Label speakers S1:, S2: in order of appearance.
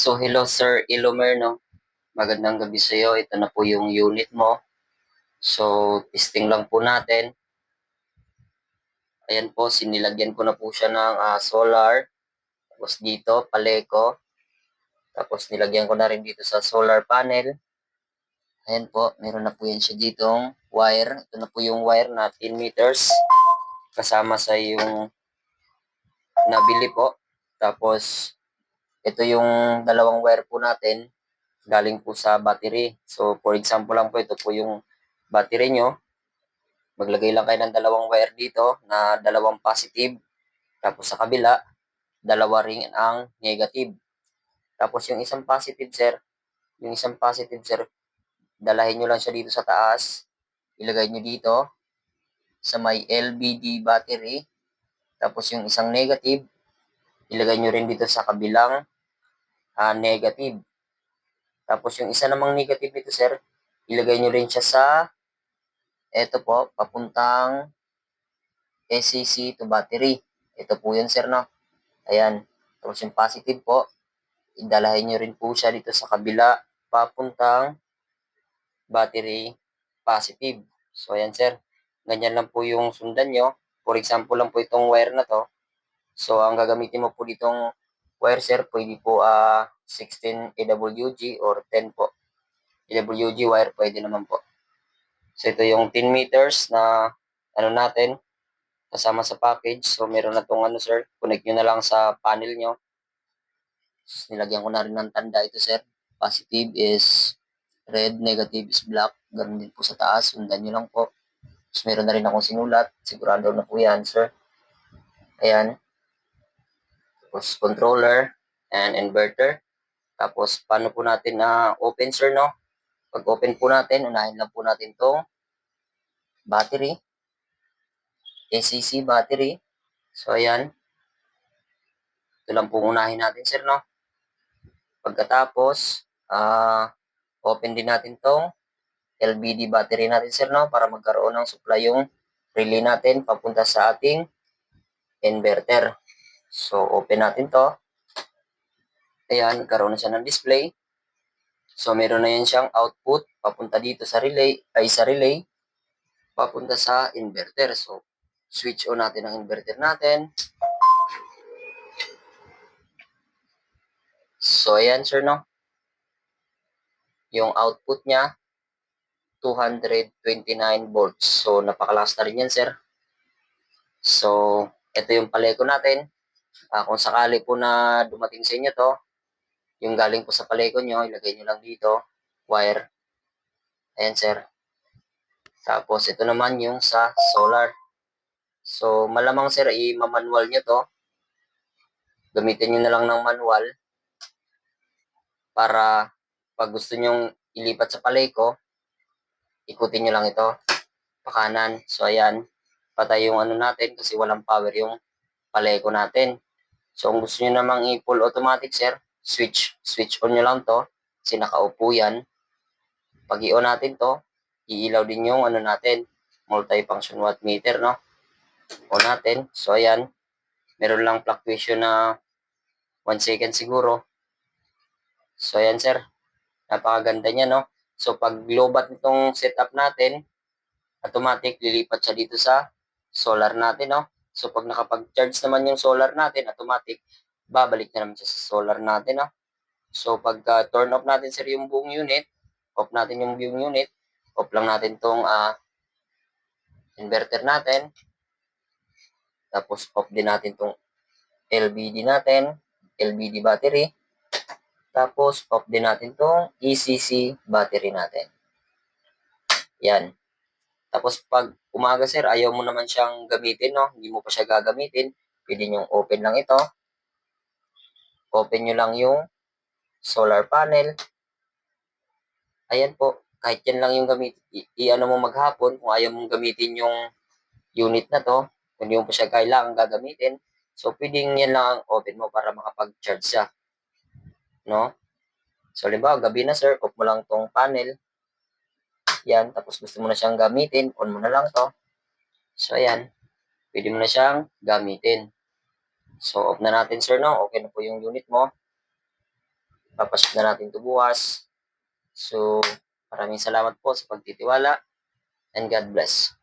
S1: So, hello Sir Ilomer, no? Magandang gabi sa iyo. Ito na po yung unit mo. So, testing lang po natin. Ayan po, sinilagyan ko na po siya ng solar. Tapos dito, paleko. Tapos nilagyan ko na rin dito sa solar panel. Ayan po, meron na po yan siya ditong wire. Ito na po yung wire na 10 meters. Kasama sa yung nabili po. Tapos, ito yung dalawang wire po natin. Galing po sa battery. So, for example lang po, ito po yung battery nyo. Maglagay lang kayo ng dalawang wire dito na dalawang positive. Tapos sa kabila, dalawa ring ang negative. Tapos yung isang positive sir, dalahin nyo lang siya dito sa taas. Ilagay nyo dito sa may LBD battery. Tapos yung isang negative, ilagay nyo rin dito sa kabilang negative. Tapos yung isa namang negative nito sir, ilagay nyo rin siya sa eto po, papuntang SCC to battery. Ito po yun sir, no? Ayan. Tapos yung positive po, idalahin nyo rin po siya dito sa kabila, papuntang battery positive. So, ayan sir. Ganyan lang po yung sundan nyo. For example lang po itong wire na to. So, ang gagamitin mo po ditong wire sir, pwede po 16 AWG or 10 po. AWG wire, pwede naman po. So, ito yung 10 meters na ano natin, kasama sa package. So, meron na itong sir, connect nyo na lang sa panel nyo. Nilagyan ko na rin ng tanda ito, sir. Positive is red, negative is black. Ganun din po sa taas. Sundan nyo lang po. Tapos meron na rin akong sinulat. Sigurado na po yan, sir. Ayan. Tapos controller and inverter. Tapos paano po natin na open, sir, no? Pag open po natin, unahin lang po natin tong battery. ACC battery. So, ayan. Ito lang po unahin natin, sir, no? Pagkatapos, open din natin tong LBD battery natin sir, no? Para magkaroon ng supply yung relay natin papunta sa ating inverter. So, open natin to. Ayan, nagkaroon na siya ng display. So, meron na yan siyang output papunta dito sa relay, papunta sa inverter. So, switch on natin ang inverter natin. So, ayan sir, no? Yung output niya, 229 volts. So, napakalakas na rin yan, sir. So, ito yung paleko natin. Kung sakali po na dumating sa inyo to, yung galing po sa paleko nyo, ilagay nyo lang dito, wire. Ayan, sir. Tapos, ito naman yung sa solar. So, malamang, sir, i-manual nyo to. Gamitin nyo na lang ng manual para pag gusto nyong ilipat sa paleko, ikutin nyo lang ito, pakanan. So, ayan, patay yung ano natin kasi walang power yung paleko natin. So, kung gusto nyo namang i-full automatic, sir, switch on nyo lang to kasi nakaupo yan. Pag i-on natin to, iilaw din yung ano natin, multi-function watt meter, no? On natin. So, ayan. Meron lang fluctuation na 1 second siguro. So, ayan, sir. Napakaganda niya, no? So, pag lobat nitong setup natin, automatic, lilipat siya dito sa solar natin, no? So, pag nakapag-charge naman yung solar natin, automatic, babalik na naman siya sa solar natin, no? So, pagka turn off natin, sir, yung buong unit, off natin yung buong unit, off lang natin tong inverter natin. Tapos off din natin tong LBD natin, LBD battery. Tapos off din natin tong ECC battery natin. Yan. Tapos pag umaga sir, ayaw mo naman siyang gamitin, no? Hindi mo pa siya gagamitin. Pwede nyo open lang ito. Open nyo lang yung solar panel. Ayan po. Kahit yan lang yung gamit, i-ano mo maghapon kung ayaw mong gamitin yung unit na to, kung hindi mo pa siya kailangan gagamitin. So, pwedeng yan lang ang open mo para makapag-charge siya. No? So, halimbawa, gabi na sir, off mo lang tong panel. Yan, tapos gusto mo na siyang gamitin, on mo na lang to. So, ayan, pwede mo na siyang gamitin. So, off na natin sir, no? Okay na po yung unit mo. Papasok na natin 'to bukas. So, maraming salamat po sa pagtitiwala and God bless.